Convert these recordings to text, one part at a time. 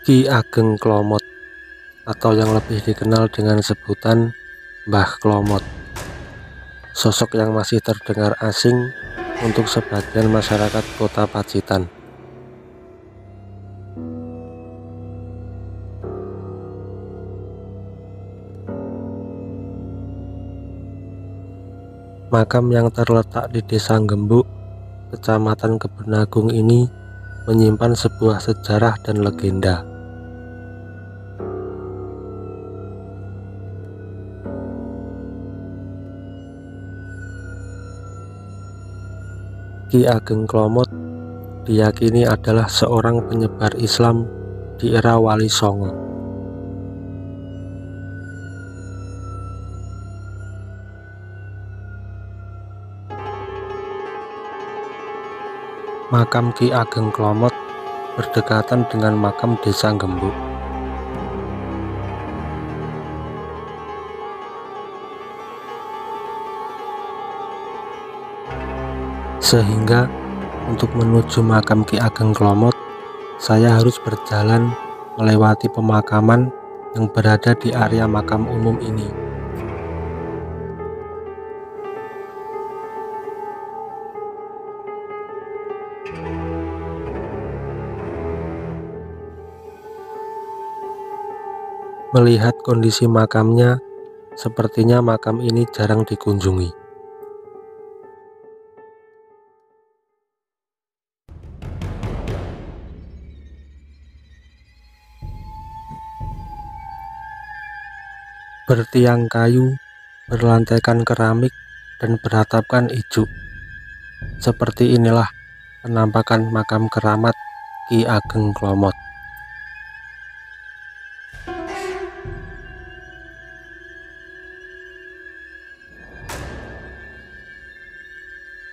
Ki Ageng Klomot atau yang lebih dikenal dengan sebutan Mbah Klomot, sosok yang masih terdengar asing untuk sebagian masyarakat Kota Pacitan. Makam yang terletak di Desa Gembuk, Kecamatan Kebun Agung ini menyimpan sebuah sejarah dan legenda. Ki Ageng Klomot diyakini adalah seorang penyebar Islam di era Wali Songo. Makam Ki Ageng Klomot berdekatan dengan makam Desa Gembuk. Sehingga untuk menuju makam Ki Ageng Klomot, saya harus berjalan melewati pemakaman yang berada di area makam umum ini. Melihat kondisi makamnya, sepertinya makam ini jarang dikunjungi. Bertiang kayu, berlantaikan keramik, dan beratapkan ijuk. Seperti inilah penampakan makam keramat Ki Ageng Klomot.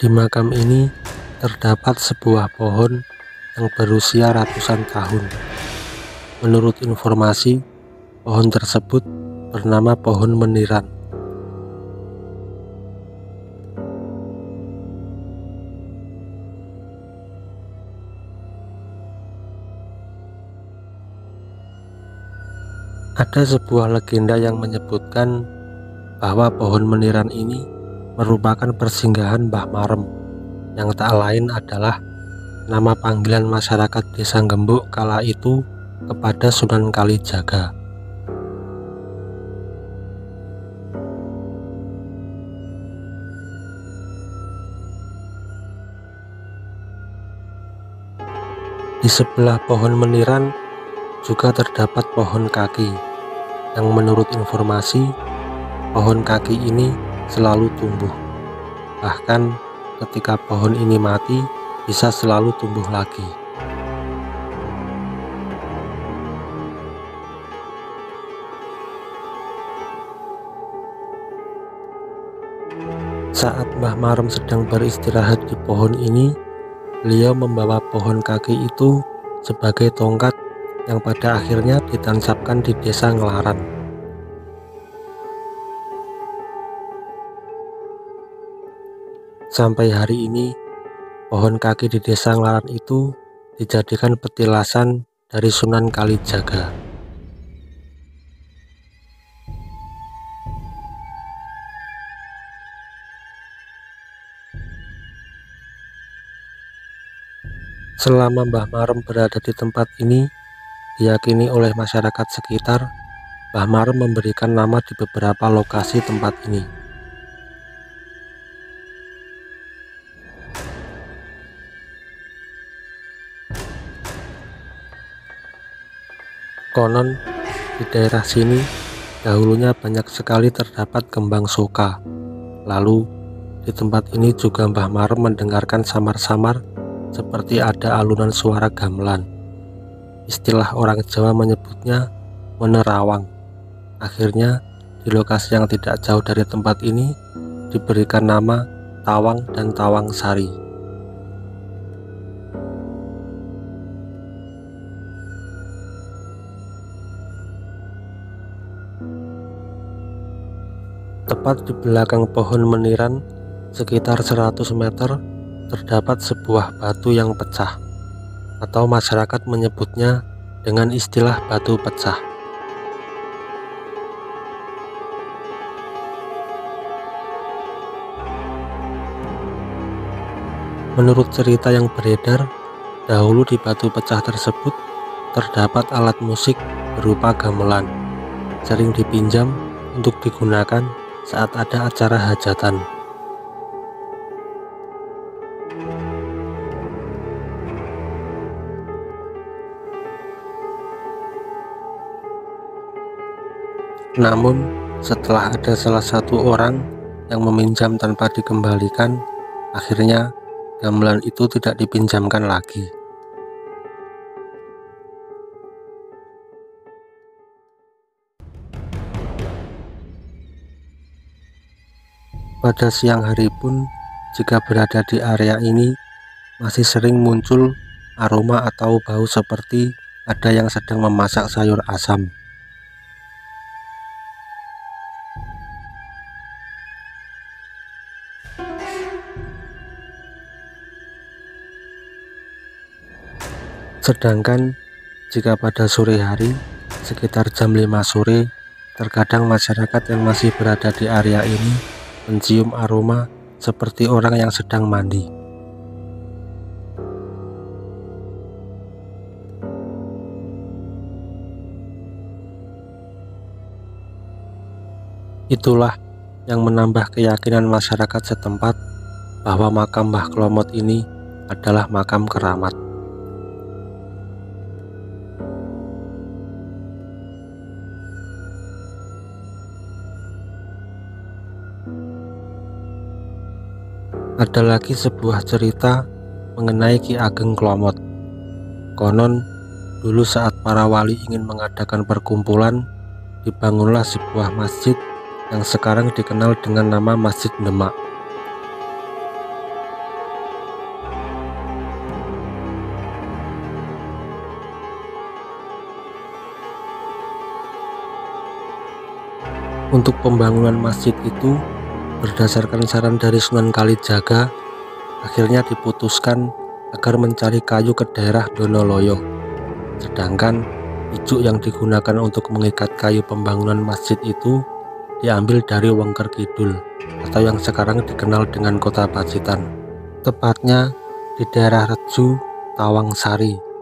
Di makam ini terdapat sebuah pohon yang berusia ratusan tahun. Menurut informasi, pohon tersebut bernama pohon meniran. Ada sebuah legenda yang menyebutkan bahwa pohon meniran ini merupakan persinggahan Mbah Marem, yang tak lain adalah nama panggilan masyarakat Desa Gembuk kala itu kepada Sunan Kalijaga. Di sebelah pohon meniran juga terdapat pohon kaki, yang menurut informasi pohon kaki ini selalu tumbuh. Bahkan ketika pohon ini mati, bisa selalu tumbuh lagi. Saat Mbah Marem sedang beristirahat di pohon ini, beliau membawa pohon kaki itu sebagai tongkat yang pada akhirnya ditancapkan di Desa Nglaran. Sampai hari ini, pohon kaki di Desa Nglaran itu dijadikan petilasan dari Sunan Kalijaga. Selama Mbah Marem berada di tempat ini, diyakini oleh masyarakat sekitar, Mbah Marem memberikan nama di beberapa lokasi tempat ini. Konon di daerah sini dahulunya banyak sekali terdapat kembang soka. Lalu di tempat ini juga Mbah Marem mendengarkan samar-samar seperti ada alunan suara gamelan. Istilah orang Jawa menyebutnya menerawang. Akhirnya di lokasi yang tidak jauh dari tempat ini diberikan nama Tawang dan Tawang Sari. Tepat di belakang pohon meniran, sekitar 100 meter, terdapat sebuah batu yang pecah, atau masyarakat menyebutnya dengan istilah batu pecah. Menurut cerita yang beredar, dahulu di batu pecah tersebut terdapat alat musik berupa gamelan, sering dipinjam untuk digunakan saat ada acara hajatan. Namun, setelah ada salah satu orang yang meminjam tanpa dikembalikan, akhirnya gamelan itu tidak dipinjamkan lagi. Pada siang hari pun, jika berada di area ini, masih sering muncul aroma atau bau seperti ada yang sedang memasak sayur asam. Sedangkan jika pada sore hari, sekitar jam 5 sore, terkadang masyarakat yang masih berada di area ini mencium aroma seperti orang yang sedang mandi. Itulah yang menambah keyakinan masyarakat setempat bahwa makam Mbah Klomot ini adalah makam keramat. Ada lagi sebuah cerita mengenai Ki Ageng Klomot. Konon, dulu saat para wali ingin mengadakan perkumpulan, dibangunlah sebuah masjid yang sekarang dikenal dengan nama Masjid Demak. Untuk pembangunan masjid itu, berdasarkan saran dari Sunan Kalijaga, akhirnya diputuskan agar mencari kayu ke daerah Donoloyo. Sedangkan ijuk yang digunakan untuk mengikat kayu pembangunan masjid itu diambil dari Wengker Kidul atau yang sekarang dikenal dengan Kota Pacitan, tepatnya di daerah Reju, Tawangsari.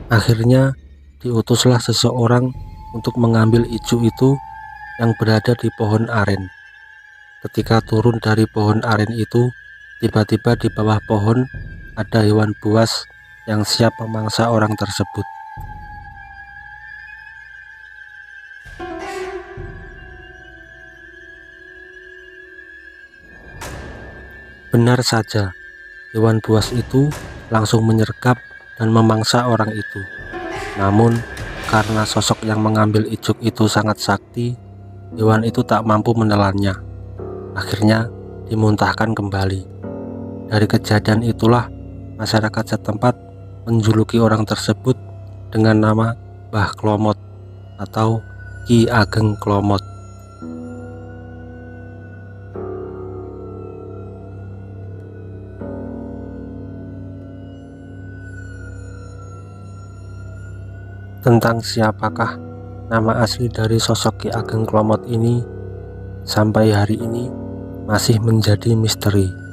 Akhirnya diutuslah seseorang untuk mengambil ijuk itu yang berada di pohon aren. Ketika turun dari pohon aren itu, tiba-tiba di bawah pohon ada hewan buas yang siap memangsa orang tersebut. Benar saja, hewan buas itu langsung menyergap dan memangsa orang itu. Namun, karena sosok yang mengambil ijuk itu sangat sakti, hewan itu tak mampu menelannya. Akhirnya dimuntahkan kembali. Dari kejadian itulah masyarakat setempat menjuluki orang tersebut dengan nama Mbah Klomot atau Ki Ageng Klomot. Tentang siapakah nama asli dari sosok Ki Ageng Klomot ini, sampai hari ini masih menjadi misteri.